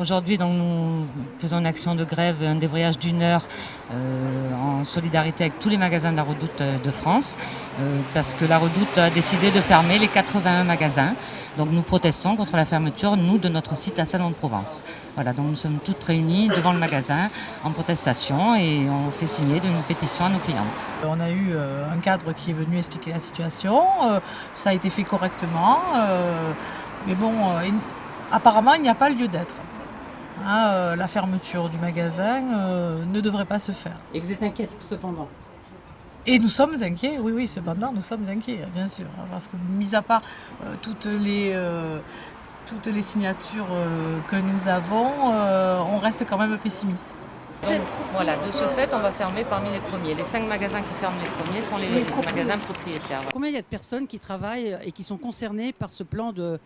Aujourd'hui, donc, nous faisons une action de grève, un débrayage d'1 heure en solidarité avec tous les magasins de la Redoute de France, parce que la Redoute a décidé de fermer les 81 magasins. Donc nous protestons contre la fermeture, nous, de notre site à Salon de Provence. Voilà, donc nous sommes toutes réunies devant le magasin en protestation et on fait signer une pétition à nos clientes. On a eu un cadre qui est venu expliquer la situation, ça a été fait correctement, mais bon, apparemment il n'y a pas lieu d'être. La fermeture du magasin ne devrait pas se faire. Et vous êtes inquiète cependant? Et nous sommes inquiets, oui, cependant, nous sommes inquiets, bien sûr. Parce que, mis à part toutes les signatures que nous avons, on reste quand même pessimiste. Donc, voilà, de ce fait, on va fermer parmi les premiers. Les 5 magasins qui ferment les premiers sont les magasins propriétaires. Combien il y a de personnes qui travaillent et qui sont concernées par ce plan de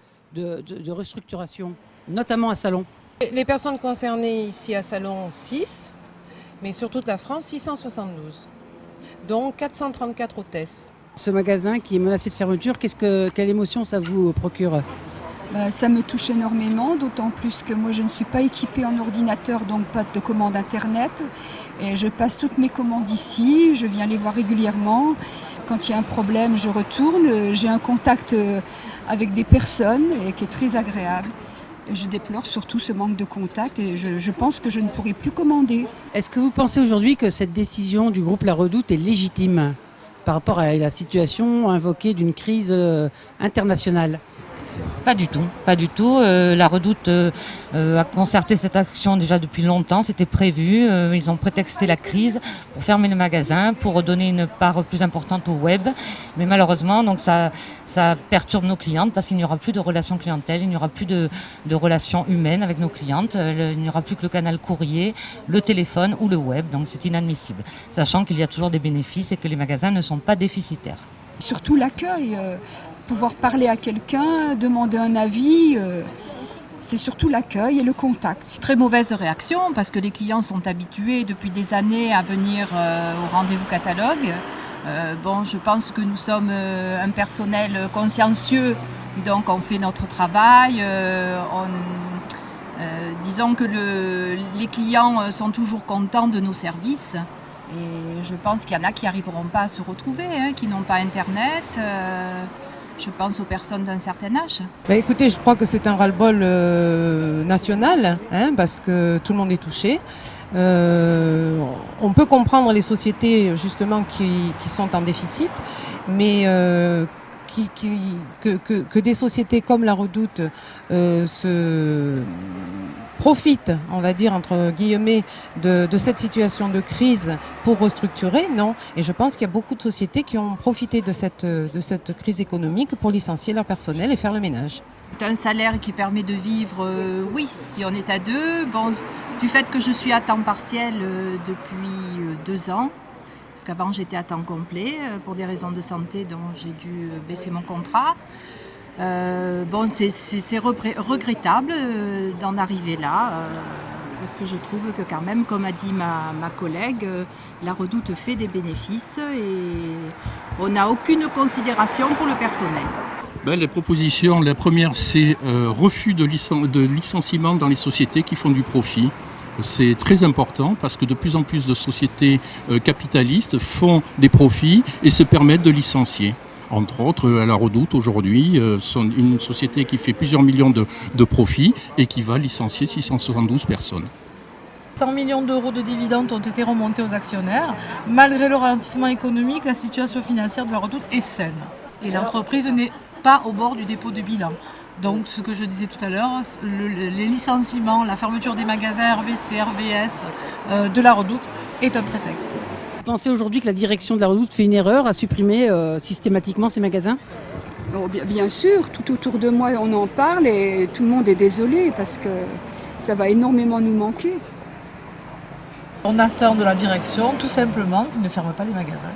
restructuration, notamment à Salon? Les personnes concernées ici à Salon, 6, mais sur toute la France, 672. Donc 434 hôtesses. Ce magasin qui est menacé de fermeture, quelle émotion ça vous procure? Ça me touche énormément, d'autant plus que moi je ne suis pas équipée en ordinateur, donc pas de commande internet. Et je passe toutes mes commandes ici, je viens les voir régulièrement. Quand il y a un problème, je retourne. J'ai un contact avec des personnes et qui est très agréable. Je déplore surtout ce manque de contact et je pense que je ne pourrai plus commander. Est-ce que vous pensez aujourd'hui que cette décision du groupe La Redoute est légitime par rapport à la situation invoquée d'une crise internationale? Pas du tout, pas du tout. La Redoute a concerté cette action déjà depuis longtemps, c'était prévu. Ils ont prétexté la crise pour fermer le magasin, pour donner une part plus importante au web. Mais malheureusement, donc ça perturbe nos clientes parce qu'il n'y aura plus de relations clientèle, il n'y aura plus de relations humaines avec nos clientes. Il n'y aura plus que le canal courrier, le téléphone ou le web. Donc c'est inadmissible, sachant qu'il y a toujours des bénéfices et que les magasins ne sont pas déficitaires. Surtout l'accueil. Pouvoir parler à quelqu'un, demander un avis, c'est surtout l'accueil et le contact. Très mauvaise réaction parce que les clients sont habitués depuis des années à venir au rendez-vous catalogue. Je pense que nous sommes un personnel consciencieux, donc on fait notre travail. Disons que les clients sont toujours contents de nos services. Et je pense qu'il y en a qui n'arriveront pas à se retrouver, qui n'ont pas Internet. Je pense aux personnes d'un certain âge. Écoutez, je crois que c'est un ras-le-bol national, parce que tout le monde est touché. On peut comprendre les sociétés justement qui sont en déficit, mais que des sociétés comme La Redoute se profitent, on va dire entre guillemets, de cette situation de crise pour restructurer, non. Et je pense qu'il y a beaucoup de sociétés qui ont profité de cette crise économique pour licencier leur personnel et faire le ménage. C'est un salaire qui permet de vivre, oui, si on est à deux. Du fait que je suis à temps partiel depuis 2 ans, parce qu'avant j'étais à temps complet pour des raisons de santé, dont j'ai dû baisser mon contrat. C'est regrettable d'en arriver là, parce que je trouve que quand même, comme a dit ma collègue, La Redoute fait des bénéfices et on n'a aucune considération pour le personnel. Les propositions, la première c'est refus de licenciement dans les sociétés qui font du profit. C'est très important parce que de plus en plus de sociétés capitalistes font des profits et se permettent de licencier. Entre autres, à La Redoute aujourd'hui, une société qui fait plusieurs millions de profits et qui va licencier 672 personnes. 100 millions d'euros de dividendes ont été remontés aux actionnaires. Malgré le ralentissement économique, la situation financière de La Redoute est saine. Et l'entreprise n'est pas au bord du dépôt de bilan. Donc ce que je disais tout à l'heure, les licenciements, la fermeture des magasins RVC, RVS de La Redoute est un prétexte. Vous pensez aujourd'hui que la direction de La Redoute fait une erreur à supprimer systématiquement ces magasins? Bien sûr, tout autour de moi on en parle et tout le monde est désolé parce que ça va énormément nous manquer. On attend de la direction tout simplement qu'ils ne ferment pas les magasins.